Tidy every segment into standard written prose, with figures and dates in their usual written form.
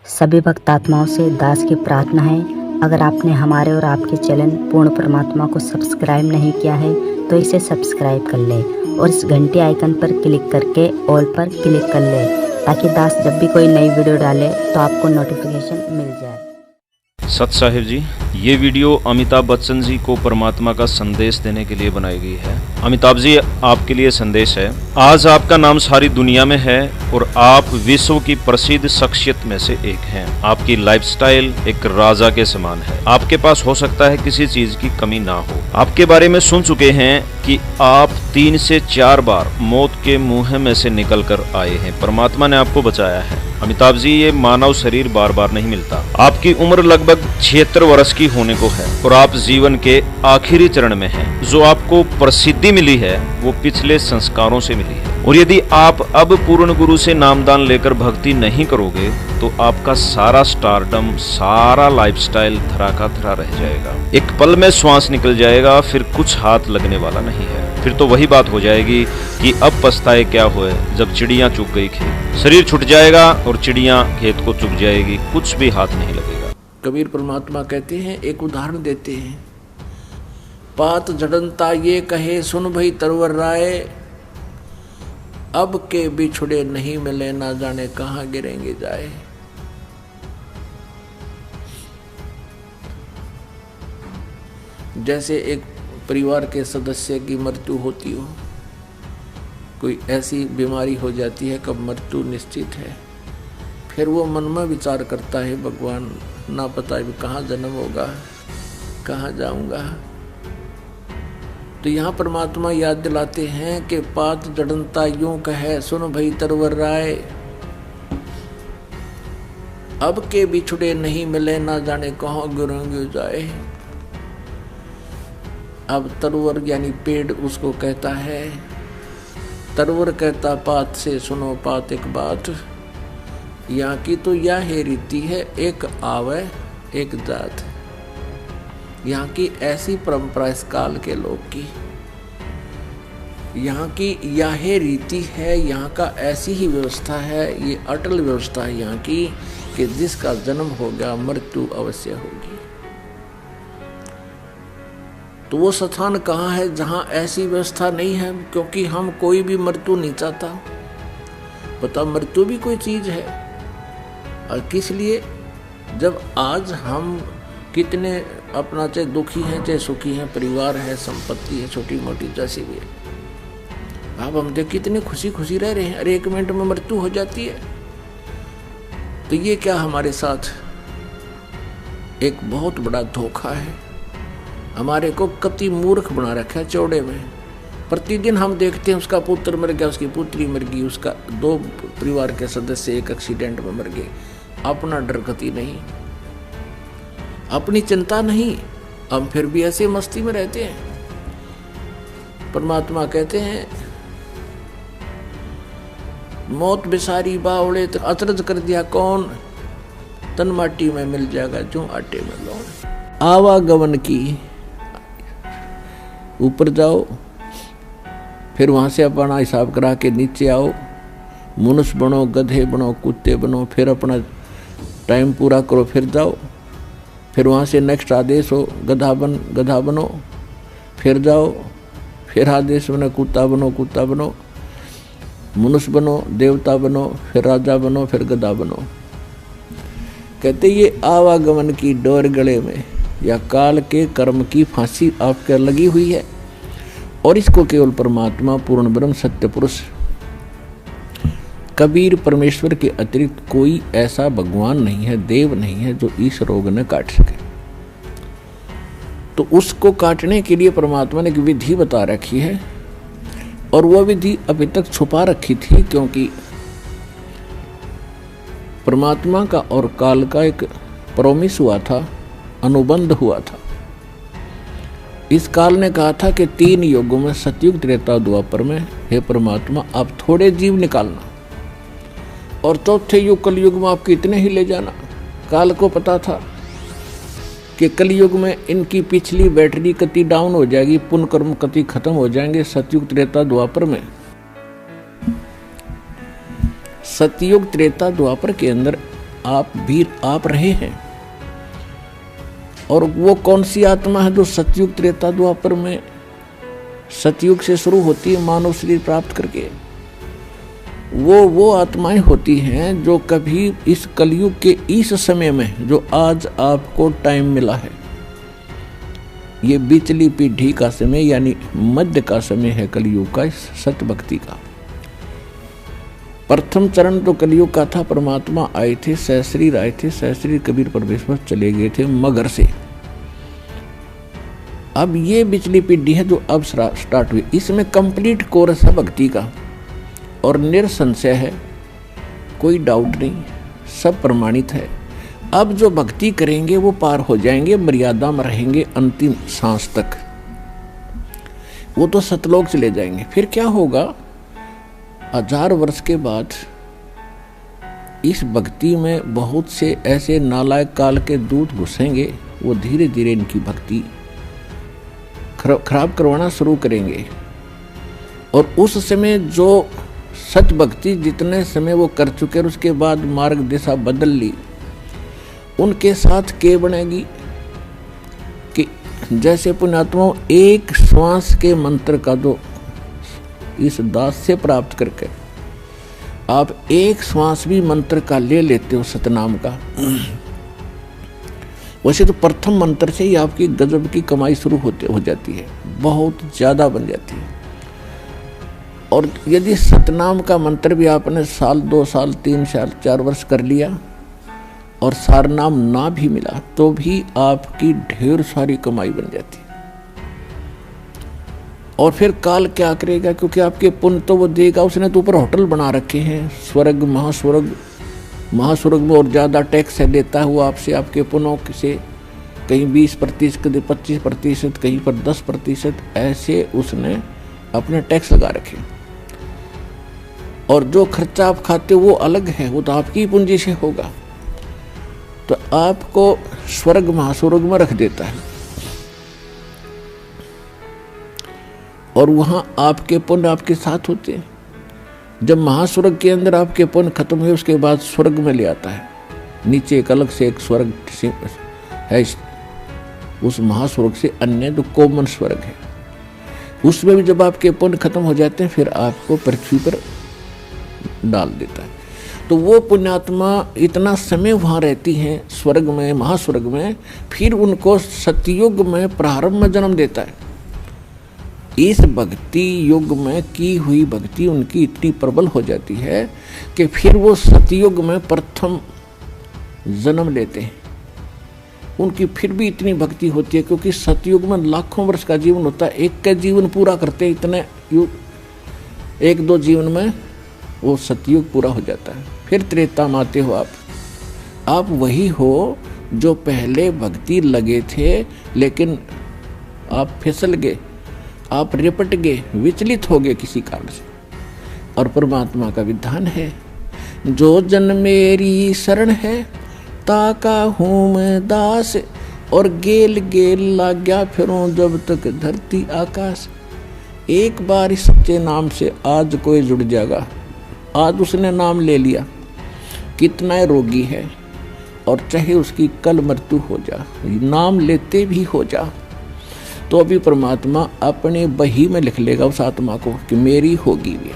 सभी भक्तात्माओं से दास की प्रार्थना है, अगर आपने हमारे और आपके चैनल पूर्ण परमात्मा को सब्सक्राइब नहीं किया है तो इसे सब्सक्राइब कर लें और इस घंटी आइकन पर क्लिक करके ऑल पर क्लिक कर लें ताकि दास जब भी कोई नई वीडियो डाले तो आपको नोटिफिकेशन मिल जाए। सत साहिब जी, ये वीडियो अमिताभ बच्चन जी को परमात्मा का संदेश देने के लिए बनाई गई है। अमिताभ जी, आपके लिए संदेश है। आज आपका नाम सारी दुनिया में है और आप विश्व की प्रसिद्ध शख्सियत में से एक हैं। आपकी लाइफस्टाइल एक राजा के समान है। आपके पास हो सकता है किसी चीज की कमी ना हो। आपके बारे में सुन चुके हैं कि आप 3 से 4 बार मौत के मुंह में से निकल कर आए हैं। परमात्मा ने आपको बचाया है। अमिताभ जी, ये मानव शरीर बार बार नहीं मिलता। आपकी उम्र लगभग 76 वर्ष की होने को है और आप जीवन के आखिरी चरण में हैं। जो आपको प्रसिद्धि मिली है वो पिछले संस्कारों से मिली है और यदि आप अब पूर्ण गुरु से नामदान लेकर भक्ति नहीं करोगे तो आपका सारा स्टारडम, सारा लाइफस्टाइल धरा का धरा रह जाएगा। एक पल में श्वास निकल जाएगा, फिर कुछ हाथ लगने वाला नहीं है। फिर तो वही बात हो जाएगी कि अब पछताए क्या हुए जब चिड़ियां चुग गई खेत। शरीर छूट जाएगा और चिड़ियां खेत को चुग जाएगी, कुछ भी हाथ नहीं लगेगा। कबीर परमात्मा कहते हैं, एक उदाहरण देते हैं। पात जड़नता ये कहे सुन भई तरवर राय, अब के बिछुड़े नहीं मिले ना जाने कहाँ गिरेंगे जाए। जैसे एक परिवार के सदस्य की मृत्यु होती हो, कोई ऐसी बीमारी हो जाती है कब मृत्यु निश्चित है, फिर वो मन में विचार करता है, भगवान ना पता भी कहाँ जन्म होगा, कहाँ जाऊंगा। तो यहाँ परमात्मा याद दिलाते हैं कि पात जड़नता यूं कहे सुन भई तरवर राय, अब के बिछुड़े नहीं मिले ना जाने कहाँ गिरेंगे जाए। अब तरवर यानी पेड़ उसको कहता है, तरवर कहता पात से सुनो पात एक बात, यहाँ की तो यह है रीति है, एक आवे एक जात। यहाँ की ऐसी परंपरा इस काल के लोग की, यहाँ की यह रीति है, यहाँ का ऐसी ही व्यवस्था है, ये अटल व्यवस्था है यहाँ की कि जिसका जन्म होगा मृत्यु अवश्य होगी। तो वो स्थान कहाँ है जहाँ ऐसी व्यवस्था नहीं है, क्योंकि हम कोई भी मृत्यु नहीं चाहता। पता मृत्यु भी कोई चीज है, और किस लिए, जब आज हम कितने अपना चाहे दुखी हैं चाहे सुखी हैं, परिवार है, संपत्ति है, छोटी मोटी जैसी भी है, अब हम देख कितने खुशी खुशी रह रहे हैं, अरे 1 मिनट में मृत्यु हो जाती है। तो ये क्या हमारे साथ एक बहुत बड़ा धोखा है। हमारे को कति मूर्ख बना रखा है चौड़े में। प्रतिदिन हम देखते हैं उसका पुत्र मर गया, उसकी पुत्री मर गई, उसका 2 परिवार के सदस्य एक एक्सीडेंट में मर गए। अपना डर गति नहीं, अपनी चिंता नहीं, हम फिर भी ऐसे मस्ती में रहते हैं। परमात्मा कहते हैं, मौत बिसारी बावड़े तो अचरज कर दिया कौन, तन माटी में मिल जाएगा जो आटे में लौट। आवागमन की, ऊपर जाओ फिर वहां से अपना हिसाब करा के नीचे आओ, मनुष्य बनो, गधे बनो, कुत्ते बनो, फिर अपना टाइम पूरा करो, फिर जाओ, फिर वहाँ से नेक्स्ट आदेश हो गधा बनो, फिर जाओ, फिर आदेश बनो कुत्ता बनो, मनुष्य बनो, देवता बनो, फिर राजा बनो, फिर गधा बनो। कहते ये आवागमन की डोर गले में या काल के कर्म की फांसी आपके लगी हुई है, और इसको केवल परमात्मा पूर्ण ब्रह्म सत्य पुरुष कबीर परमेश्वर के अतिरिक्त कोई ऐसा भगवान नहीं है, देव नहीं है जो इस रोग ने काट सके। तो उसको काटने के लिए परमात्मा ने एक विधि बता रखी है, और वह विधि अभी तक छुपा रखी थी, क्योंकि परमात्मा का और काल का एक प्रॉमिस हुआ था, अनुबंध हुआ था। इस काल ने कहा था कि 3 युगों में सतयुग त्रेता द्वापर में हे परमात्मा आप थोड़े जीव निकालना, और 4थे युग कलयुग में आप कितने ही ले जाना। काल को पता था कि कलयुग में इनकी पिछली बैटरी कति डाउन हो जाएगी, पुण्य कर्म कति खत्म हो जाएंगे। सतयुग त्रेता द्वापर में, सतयुग त्रेता द्वापर के अंदर आप रहे हैं। और वो कौन सी आत्मा है जो सतयुग त्रेता द्वापर में सतयुग से शुरू होती है मानव शरीर प्राप्त करके? वो आत्माएं होती हैं जो कभी इस कलयुग के इस समय में, जो आज आपको टाइम मिला है, ये बिचली पीढ़ी का समय यानी मध्य का समय है कलयुग का, इस सत्य भक्ति का। प्रथम चरण तो कलयुग का था, परमात्मा आए थे, सहस्रीर आए थे, सहस्रीर कबीर परमेश्वर चले गए थे मगर से। अब ये बिचली पीढ़ी है जो अब स्टार्ट हुई, इसमें कंप्लीट कोर्स है भक्ति का और निरसंशय है, कोई डाउट नहीं, सब प्रमाणित है। अब जो भक्ति करेंगे वो पार हो जाएंगे, मर्यादा में रहेंगे अंतिम सांस तक, वो तो सतलोक चले जाएंगे। फिर क्या होगा? 1000 वर्ष के बाद इस भक्ति में बहुत से ऐसे नालायक काल के दूत घुसेंगे, वो धीरे धीरे इनकी भक्ति खराब करवाना शुरू करेंगे। और उस समय जो सच भक्ति जितने समय वो कर चुके और उसके बाद मार्ग दिशा बदल ली, उनके साथ क्या बनेगी कि जैसे पुण्यात्माओं एक श्वास के मंत्र का जो इस दास से प्राप्त करके आप एक श्वास भी मंत्र का ले लेते हो सतनाम का, वैसे तो प्रथम मंत्र से ही आपकी गजब की कमाई शुरू हो जाती है, बहुत ज्यादा बन जाती है। और यदि सतनाम का मंत्र भी आपने साल 2 साल 3 साल 4 वर्ष कर लिया और सारनाम ना भी मिला तो भी आपकी ढेर सारी कमाई बन जाती है। और फिर काल क्या करेगा, क्योंकि आपके पुण्य तो वो देगा, उसने तो ऊपर होटल बना रखे हैं, स्वर्ग महास्वर्ग में और ज़्यादा टैक्स है देता है वो आपसे, आपके पुण्यों से, कहीं 20%, कहीं 25%, कहीं पर 10%, ऐसे उसने अपने टैक्स लगा रखे। और जो खर्चा आप खाते हो वो अलग है, वो तो आपकी ही पूंजी से होगा, तो आपको स्वर्ग महास्वर्ग में रख देता है। और वहां आपके पुण्य आपके साथ होते हैं। जब महास्वर्ग के अंदर आपके पुण्य खत्म हुए उसके बाद स्वर्ग में ले आता है, नीचे एक अलग से एक स्वर्ग है, उस महास्वर्ग से अन्य जो कॉमन स्वर्ग है, उसमें भी जब आपके पुण्य खत्म हो जाते हैं फिर आपको पृथ्वी पर डाल देता है। तो वो पुण्यात्मा इतना समय वहाँ रहती हैं स्वर्ग में, महास्वर्ग में, फिर उनको सतयुग में प्रारंभ में जन्म देता है। इस भक्ति युग में की हुई भक्ति उनकी इतनी प्रबल हो जाती है कि फिर वो सतयुग में प्रथम जन्म लेते हैं। उनकी फिर भी इतनी भक्ति होती है क्योंकि सतयुग में लाखों वर्ष का जीवन होता है, एक का जीवन पूरा करते इतने युग, 1-2 जीवन में वो सतयुग पूरा हो जाता है। फिर त्रेता में आते हो आप वही हो जो पहले भक्ति लगे थे लेकिन आप फिसल गए, आप रिपट गए, विचलित हो गए किसी कारण से। और परमात्मा का विधान है, जो जन मेरी शरण है ताका हूँ मैं दास, और गेल गेल लाग्या फिरूं जब तक धरती आकाश। एक बार इस सच्चे नाम से आज कोई जुड़ जाएगा, आज उसने नाम ले लिया, कितना रोगी है और चाहे उसकी कल मृत्यु हो जा, नाम लेते भी हो जा, तो अभी परमात्मा अपने बही में लिख लेगा उस आत्मा को कि मेरी होगी भी।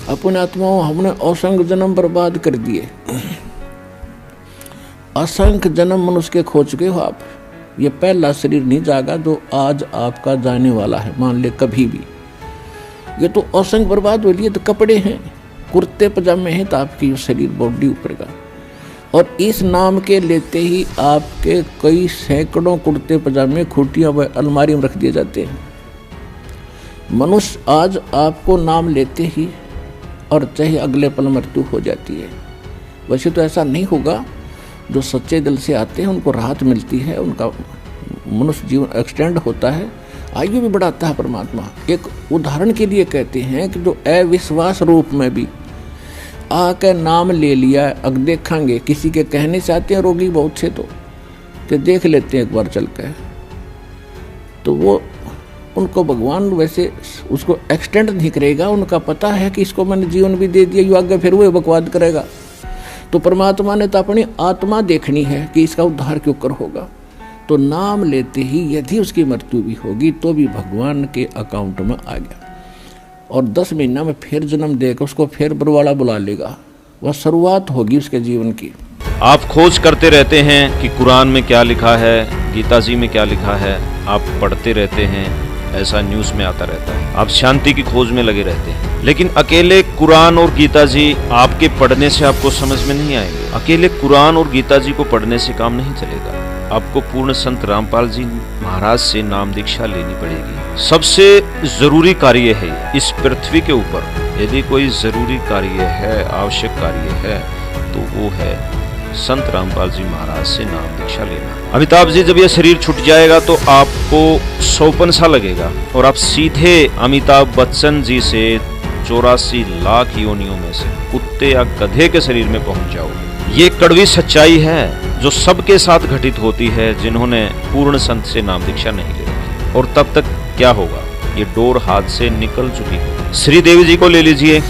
अपने आत्माओं हमने असंख्य जन्म बर्बाद कर दिए, असंख्य जन्म मनुष्य के खो चुके हो आप। ये पहला शरीर नहीं जागा जो आज आपका जाने वाला है, मान ले कभी भी। ये तो असंख्य बर्बाद हो लिए, तो कपड़े हैं, कुर्ते पजामे हैं, तो आपकी शरीर बॉडी ऊपर का। और इस नाम के लेते ही आपके कई सैकड़ों कुर्ते पजामे खूटियां व अलमारी में रख दिए जाते हैं। मनुष्य आज आपको नाम लेते ही और चाहे अगले पल मृत्यु हो जाती है। वैसे तो ऐसा नहीं होगा, जो सच्चे दिल से आते हैं उनको राहत मिलती है, उनका मनुष्य जीवन एक्सटेंड होता है, आयु भी बढ़ाता है परमात्मा। एक उदाहरण के लिए कहते हैं कि जो अविश्वास रूप में भी आकर नाम ले लिया, अब देखेंगे किसी के कहने से आते हैं रोगी बहुत से, तो कि देख लेते हैं एक बार चल कर, तो वो उनको भगवान वैसे उसको एक्सटेंड नहीं करेगा। उनका पता है कि इसको मैंने जीवन भी दे दिया, यू आगे फिर वो बकवाद करेगा, तो परमात्मा ने तो अपनी आत्मा देखनी है कि इसका उद्धार क्यों कर होगा। तो नाम लेते ही यदि उसकी मृत्यु भी होगी तो भी भगवान के अकाउंट में आ गया, और 10 महीना में फिर जन्म देकर उसको फिर बरवाला बुला लेगा। वह शुरुआत होगी उसके जीवन की। आप खोज करते रहते हैं कि कुरान में क्या लिखा है, गीता जी में क्या लिखा है, आप पढ़ते रहते हैं, ऐसा न्यूज़ में आता रहता है, आप शांति की खोज में लगे रहते हैं। लेकिन अकेले कुरान और गीता जी आपके पढ़ने से आपको समझ में नहीं आएंगे। अकेले कुरान और गीता जी को पढ़ने से काम नहीं चलेगा। आपको पूर्ण संत रामपाल जी महाराज से नाम दीक्षा लेनी पड़ेगी। सबसे जरूरी कार्य है इस पृथ्वी के ऊपर, यदि कोई जरूरी कार्य है, आवश्यक कार्य है, तो वो है संत रामपाल जी महाराज से नाम दीक्षा लेना। अमिताभ जी, जब यह शरीर छूट जाएगा तो आपको सौपन सा लगेगा और आप सीधे अमिताभ बच्चन जी से 84 लाख योनियों में से कुत्ते या गधे के शरीर में पहुंच जाओगे। ये कड़वी सच्चाई है जो सबके साथ घटित होती है जिन्होंने पूर्ण संत से नाम दीक्षा नहीं ली। और तब तक क्या होगा, ये डोर हाथ से निकल चुकी है। श्रीदेवी जी को ले लीजिए,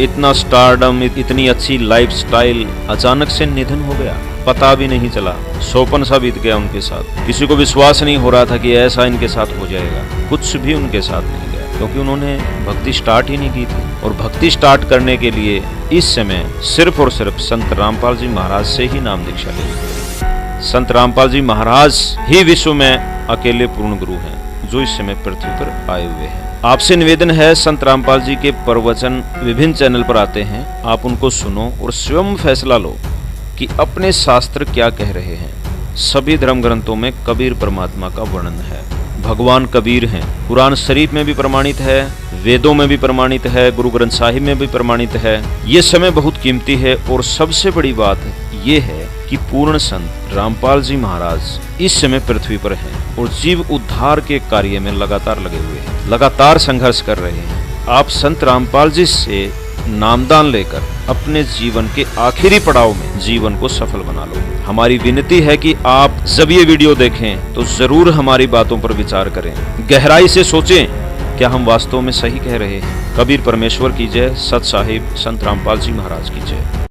इतना स्टारडम, इतनी अच्छी लाइफस्टाइल, अचानक से निधन हो गया, पता भी नहीं चला, सौपन सा बीत गया उनके साथ। किसी को विश्वास नहीं हो रहा था कि ऐसा इनके साथ हो जाएगा, कुछ भी उनके साथ नहीं गया, क्योंकि उन्होंने भक्ति स्टार्ट ही नहीं की थी। और भक्ति स्टार्ट करने के लिए इस समय सिर्फ और सिर्फ संत रामपाल जी महाराज से ही नाम दीक्षा लेनी पड़ेगी। संत रामपाल जी महाराज ही विश्व में अकेले पूर्ण गुरु हैं जो इस समय पृथ्वी पर आए हुए हैं। आपसे निवेदन है, संत रामपाल जी के प्रवचन विभिन्न चैनल पर आते हैं, आप उनको सुनो और स्वयं फैसला लो कि अपने शास्त्र क्या कह रहे हैं। सभी धर्म ग्रंथों में कबीर परमात्मा का वर्णन है, भगवान कबीर हैं। कुरान शरीफ में भी प्रमाणित है, वेदों में भी प्रमाणित है, गुरु ग्रंथ साहिब में भी प्रमाणित है। ये समय बहुत कीमती है और सबसे बड़ी बात ये है कि पूर्ण संत रामपाल जी महाराज इस समय पृथ्वी पर हैं और जीव उद्धार के कार्य में लगातार लगे हुए हैं, लगातार संघर्ष कर रहे हैं। आप संत रामपाल जी से नामदान लेकर अपने जीवन के आखिरी पड़ाव में जीवन को सफल बना लो। हमारी विनती है कि आप जब ये वीडियो देखें तो जरूर हमारी बातों पर विचार करें, गहराई से सोचें क्या हम वास्तव में सही कह रहे हैं। कबीर परमेश्वर की जय, सत साहिब संत रामपाल जी महाराज की जय।